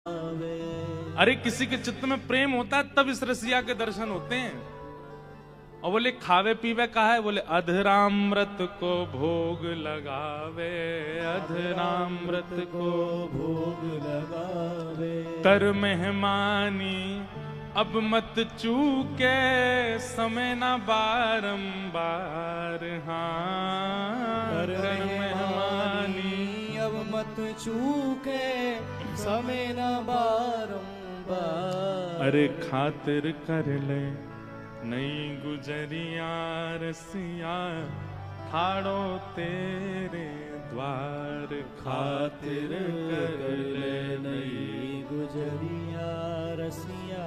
अरे किसी के चित्त में प्रेम होता है तब इस रसिया के दर्शन होते हैं। और बोले खावे पीवे कहा है, बोले अधरामृत को भोग लगावे, अधरामृत को भोग लगावे। कर मेहमानी अब मत चूके, समय ना बारंबार। हाँ कर मेहमानी अब मत चूके, समय न बारंबार। अरे खातिर कर ले नई गुजरिया रसिया, ठाड़ो तेरे द्वार। खातिर कर ले नई गुजरिया रसिया,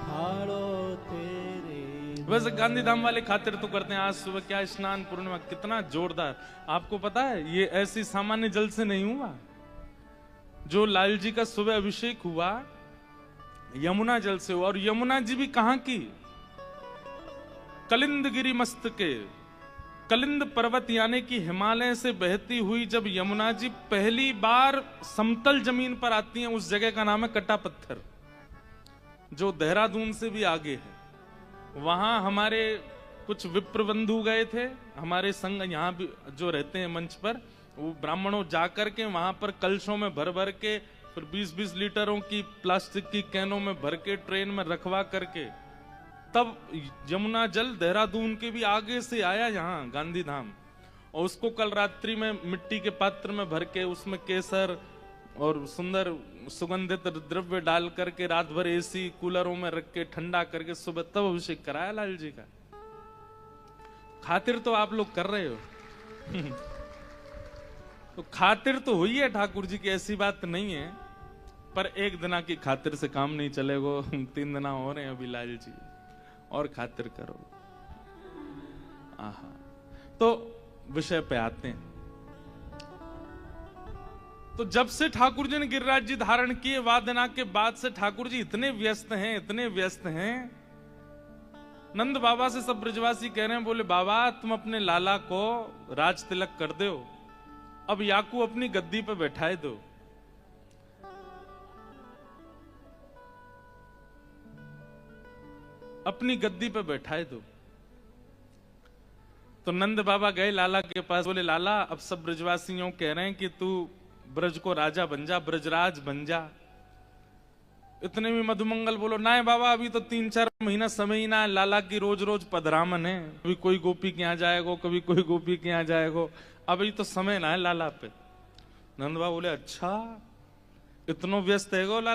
ठाड़ो तेरे। वैसे गांधीधाम वाले खातिर तो करते हैं। आज सुबह क्या स्नान पूर्णिमा, कितना जोरदार। आपको पता है ये ऐसी सामान्य जल से नहीं हुआ। जो लाल जी का सुबह अभिषेक हुआ यमुना जल से हुआ। और यमुना जी भी कहां की, कलिंदगिरी मस्तके, कलिंद पर्वत यानी कि हिमालय से बहती हुई जब यमुना जी पहली बार समतल जमीन पर आती हैं, उस जगह का नाम है कट्टा पत्थर, जो देहरादून से भी आगे है। वहां हमारे कुछ विप्र बंधु गए थे, हमारे संग यहाँ भी जो रहते हैं मंच पर, वो ब्राह्मणों जाकर के वहां पर कलशों में भर भर के, फिर 20-20 लीटरों की प्लास्टिक की कैनों में भर के ट्रेन में रखवा करके, तब यमुना जल देहरादून के भी आगे से आया यहाँ गांधीधाम। और उसको कल रात्रि में मिट्टी के पात्र में भर के, उसमें केसर और सुंदर सुगंधित द्रव्य डाल करके रात भर एसी कूलरों में रख के ठंडा करके सुबह तब अभिषेक कराया लाल जी का। खातिर तो आप लोग कर रहे हो। तो खातिर तो हुई है ठाकुर जी की, ऐसी बात नहीं है। पर एक दिना की खातिर से काम नहीं चलेगा। 3 दिना हो रहे हैं अभी लाल जी, और खातिर करो। आहा, तो विषय पे आते हैं। तो जब से ठाकुर जी ने गिरिराज जी धारण किए वादना के बाद से ठाकुर जी इतने व्यस्त हैं, इतने व्यस्त हैं। नंद बाबा से सब ब्रजवासी कह रहे हैं, बोले बाबा तुम अपने लाला को राज तिलक कर दो, अब याकू अपनी गद्दी पे बैठाए दो। अपनी गद्दी पे बैठाए दो। तो नंद बाबा गए लाला के पास, बोले लाला अब सब ब्रजवासियों कह रहे हैं कि तू ब्रज को राजा बन जा, ब्रजराज बन जा। इतने में मधुमंगल बोलो ना बाबा अभी तो 3-4 महीना समय ही ना है, लाला की रोज रोज पधरामन है, कभी कोई गोपी के यहाँ जाएगो, कभी कोई गोपी के यहाँ जाएगो, अभी तो समय ना है लाला पे। नंद बाबा बोले अच्छा इतनो व्यस्त है गो लाला।